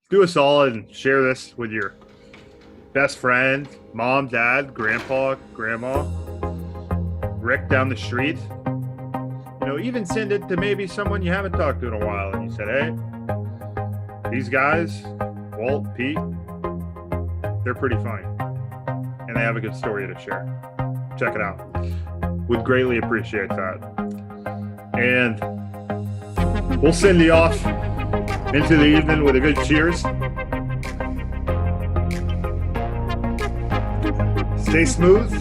do us all and share this with your best friend, mom, dad, grandpa, grandma, Rick down the street. You know, even send it to maybe someone you haven't talked to in a while, and you said, hey, these guys, Walt, Pete, they're pretty funny, and they have a good story to share. Check it out. Would greatly appreciate that. And we'll send you off into the evening with a good cheers. Stay smooth.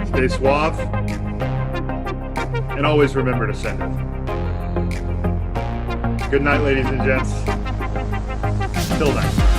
Stay suave. And always remember to send it. Good night, ladies and gents. Till next time.